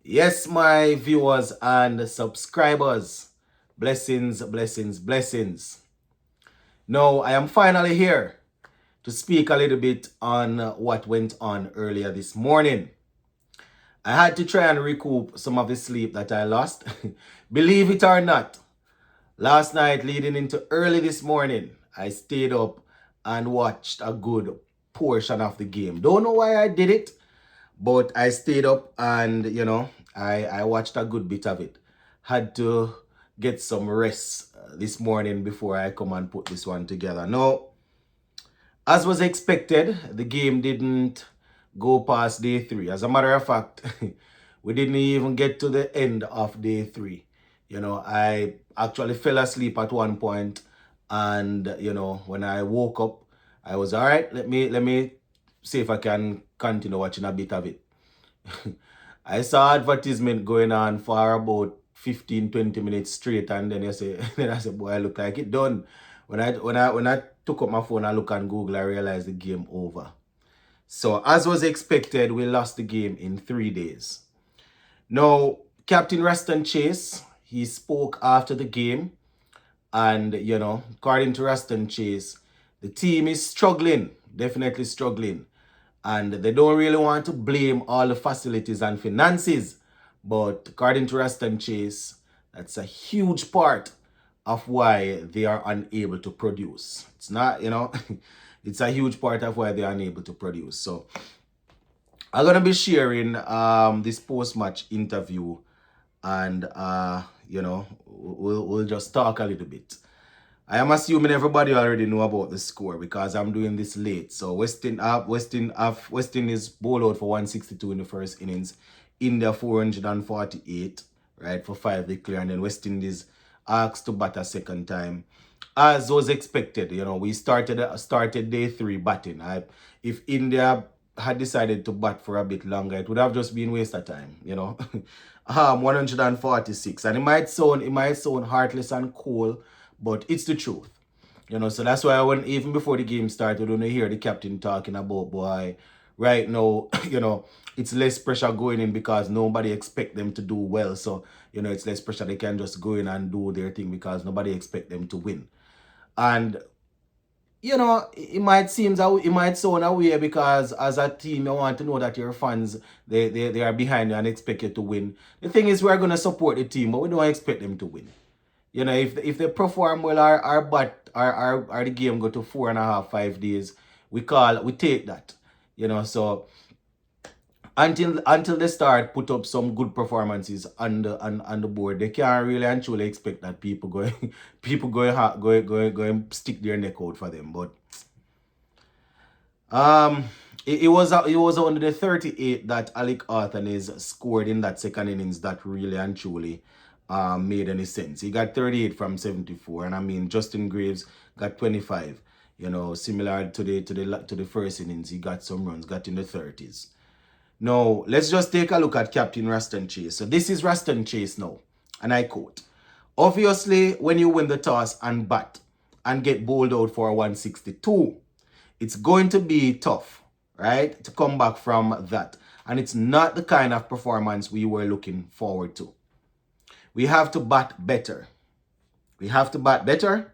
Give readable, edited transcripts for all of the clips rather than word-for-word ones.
Yes, my viewers and subscribers. Blessings, blessings, blessings. Now, I am finally here to speak a little bit on what went on earlier this morning. I had to try and recoup some of the sleep that I lost. Believe it or not, last night leading into early this morning, I stayed up and watched a good portion of the game. Don't know why I did it, but I stayed up and, I watched a good bit of it. Had to get some rest this morning before I come and put this one together. Now, as was expected, the game didn't go past day three. As a matter of fact, we didn't even get to the end of day three. I actually fell asleep at one point, and when I woke up, I was all right. Let me see if I can continue watching a bit of it. I saw advertisement going on for about 15-20 minutes straight, and then you say, then I said, boy, I look like it done. When I took up my phone and look on Google, I realized the game over. So as was expected, we lost the game in 3 days. Now, Captain Ruston Chase, he spoke after the game, and according to Ruston Chase, the team is struggling, definitely struggling. And they don't really want to blame all the facilities and finances. But according to Ruston Chase, that's a huge part of why they are unable to produce. It's not, it's a huge part of why they are unable to produce. So I'm gonna be sharing this post-match interview, and we'll just talk a little bit. I am assuming everybody already know about the score because I'm doing this late. So Westin is bowled out for 162 in the first innings. India 448, right, for 5 declare, and then West Indies asked to bat a second time. As was expected, we started day three batting. If India had decided to bat for a bit longer, it would have just been waste of time, 146. And it might sound heartless and cool, but it's the truth. So that's why even before the game started, when I hear the captain talking about, boy, right now, it's less pressure going in because nobody expect them to do well. So, it's less pressure. They can just go in and do their thing because nobody expect them to win. And it might sound away because as a team, you want to know that your fans they are behind you and expect you to win. The thing is, we're gonna support the team, but we don't expect them to win. If they perform well, our the game go to 4.5, 5 days, we take that. So until they start put up some good performances on the board, they can't really and truly expect that people going going stick their neck out for them. But um it was under the 38 that Alec Arthanes scored in that second innings that really and truly made any sense. He got 38 from 74, and I mean Justin Graves got 25. Similar to the first innings, he got some runs, got in the 30s. Now, let's just take a look at Captain Ruston Chase. So this is Ruston Chase now, and I quote, obviously, when you win the toss and bat and get bowled out for 162, it's going to be tough, right, to come back from that. And it's not the kind of performance we were looking forward to. We have to bat better. We have to bat better.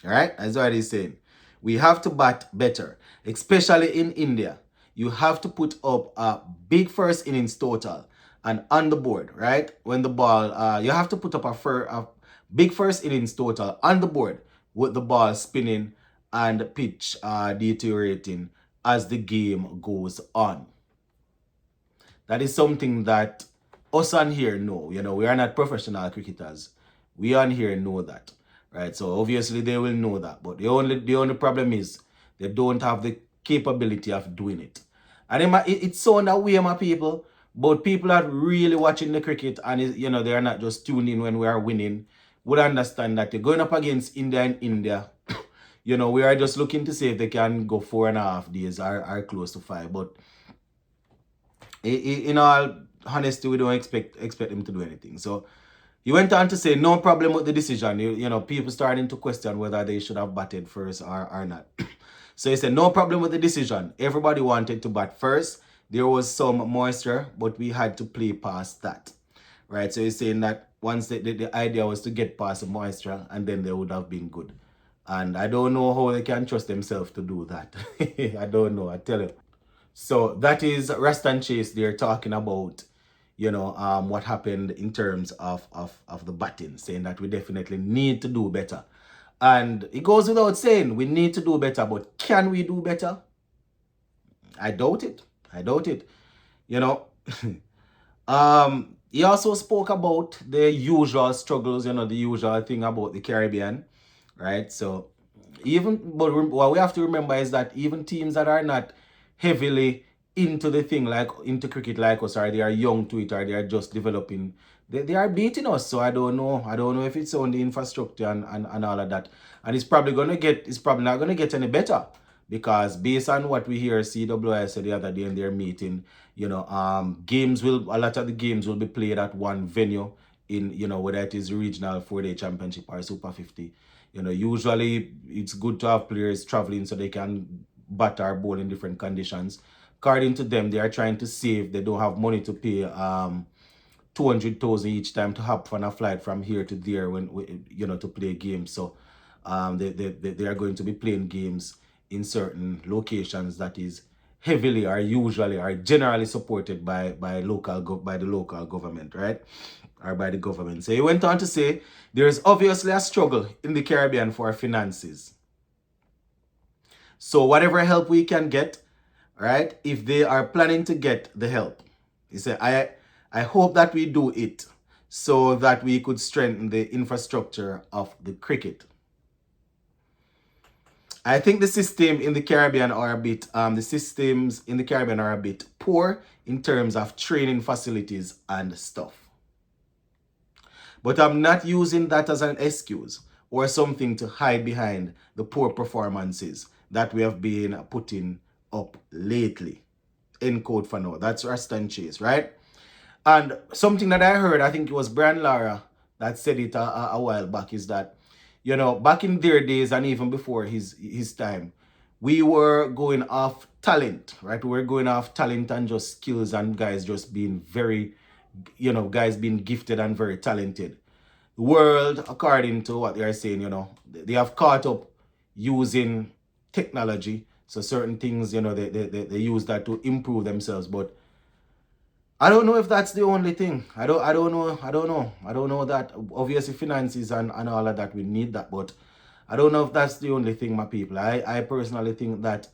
All right, that's what he's saying. We have to bat better, especially in India. You have to put up a big first innings total and on the board, right? When the ball, you have to put up a big first innings total on the board with the ball spinning and pitch deteriorating as the game goes on. That is something that us on here know. We are not professional cricketers. We on here know that, right? So obviously they will know that. But the only problem is they don't have the capability of doing it. And it sounds that way, my people. But people are really watching the cricket, and they are not just tuning in when we are winning, would understand that you're going up against India and India. We are just looking to see if they can go 4.5 days or close to 5. But in all honesty, we don't expect him to do anything. So he went on to say, no problem with the decision. People starting to question whether they should have batted first or not. So he said, no problem with the decision. Everybody wanted to bat first. there was some moisture, but we had to play past that, right? So he's saying that once the idea was to get past the moisture, and then they would have been good. And I don't know how they can trust themselves to do that. I don't know, I tell you. So that is Rastan Chase. They're talking about, what happened in terms of the batting, saying that we definitely need to do better. And it goes without saying, we need to do better, but can we do better? I doubt it. I doubt it. You know, he also spoke about the usual struggles, the usual thing about the Caribbean, right? So but what we have to remember is that even teams that are not heavily into the thing, like into cricket like us, or they are young to it, or they are just developing, they are beating us. So I don't know. I don't know if it's on the infrastructure and all of that. And it's probably not gonna get any better, because based on what we hear CWI said the other day in their meeting, a lot of the games will be played at one venue in, whether it is regional 4-day championship or Super 50. Usually it's good to have players traveling so they can bat or bowl in different conditions. According to them, they are trying to save. They don't have money to pay 200,000 each time to hop on a flight from here to there to play games. So they are going to be playing games in certain locations that is heavily or usually or generally supported by the local government, right? Or by the government. So he went on to say there is obviously a struggle in the Caribbean for finances. So whatever help we can get, right? If they are planning to get the help, he said, I hope that we do it so that we could strengthen the infrastructure of the cricket. I think the system in the Caribbean are the systems in the Caribbean are a bit poor in terms of training facilities and stuff. But I'm not using that as an excuse or something to hide behind the poor performances that we have been putting up lately. End quote for now. That's Rastan Chase, right? And something that I heard, I think it was Brian Lara that said it a while back, is that, back in their days and even before his time, we were going off talent, right? We were going off talent and just skills and guys just being very, guys being gifted and very talented. The world, according to what they are saying, they have caught up using technology. So certain things, they use that to improve themselves. But I don't know if that's the only thing. I don't know that. Obviously finances and all of that, we need that, but I don't know if that's the only thing, my people. I personally think that,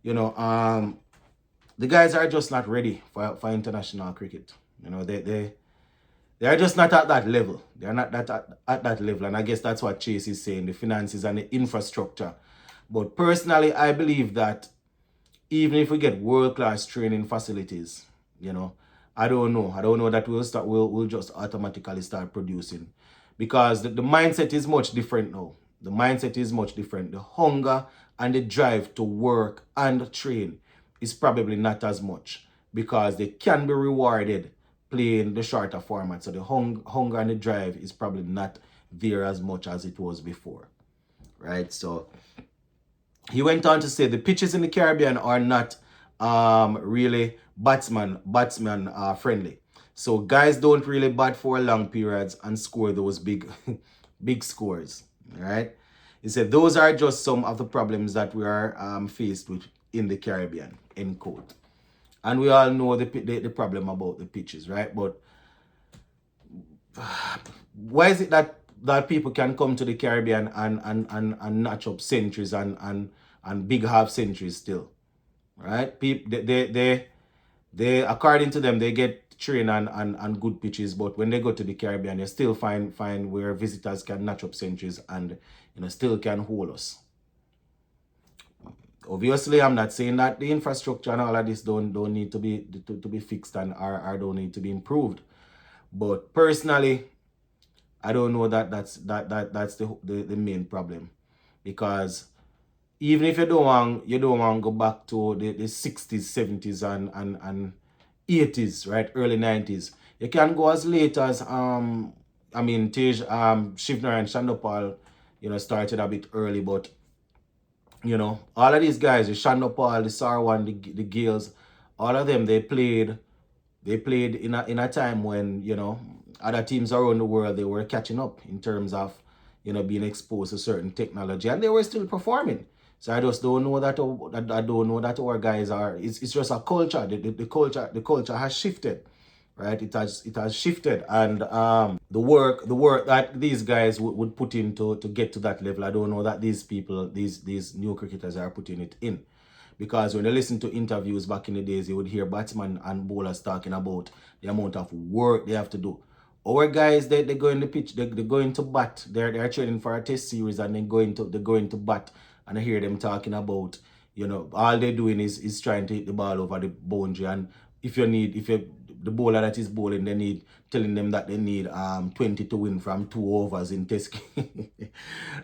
the guys are just not ready for international cricket. They are just not at that level. They are not at that level. And I guess that's what Chase is saying, the finances and the infrastructure. But personally, I believe that even if we get world-class training facilities, I don't know. I don't know that we'll just automatically start producing. Because the mindset is much different now. The mindset is much different. The hunger and the drive to work and train is probably not as much, because they can be rewarded playing the shorter format. So the hunger and the drive is probably not there as much as it was before, right? So he went on to say the pitches in the Caribbean are not really batsman friendly. So guys don't really bat for long periods and score those big big scores, right? He said those are just some of the problems that we are faced with in the Caribbean, end quote. And we all know the problem about the pitches, right? But why is it that people can come to the Caribbean and notch up centuries and big half centuries still, right? People, they according to them, they get trained on good pitches, but when they go to the Caribbean, you still find where visitors can notch up centuries and still can hold us. Obviously, I'm not saying that the infrastructure and all of this don't need to be fixed and or don't need to be improved. But personally, I don't know that's the main problem. Because even if you don't want to go back to the 60s, 70s and 80s, right? Early 90s. You can go as late as Shivnarine Shandopal, started a bit early, but all of these guys, the Shandopal, the Sarwan, the Gales, all of them, they played in a time when, other teams around the world, they were catching up in terms of, being exposed to certain technology, and they were still performing. So I just don't know that. I don't know that our guys are. It's just a culture. The culture has shifted, right? It has shifted, and the work that these guys would put into to get to that level, I don't know that these people, these new cricketers, are putting it in. Because when you listen to interviews back in the days, you would hear batsmen and bowlers talking about the amount of work they have to do. Our guys, they go in the pitch, they go into bat. They're training for a test series, and they go into bat, and I hear them talking about, all they're doing is trying to hit the ball over the boundary. And if the bowler that is bowling, they need telling them that they need 20 to win from 2 overs in test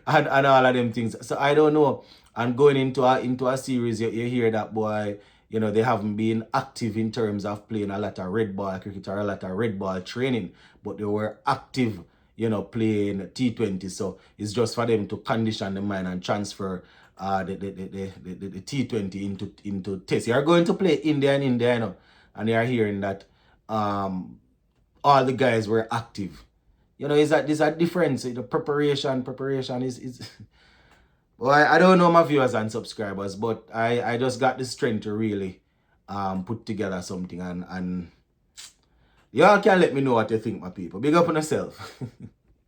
and all of them things. So I don't know. And going into a series, you hear that, boy, they haven't been active in terms of playing a lot of red ball cricket or a lot of red ball training, but they were active, playing T20. So it's just for them to condition the mind and transfer the T20 into test. You're going to play India and India, and you're hearing that all the guys were active. Is that there's a difference. The preparation is well, I don't know my viewers and subscribers, but I just got the strength to really put together something, and y'all can let me know what you think, my people. Big up on yourself.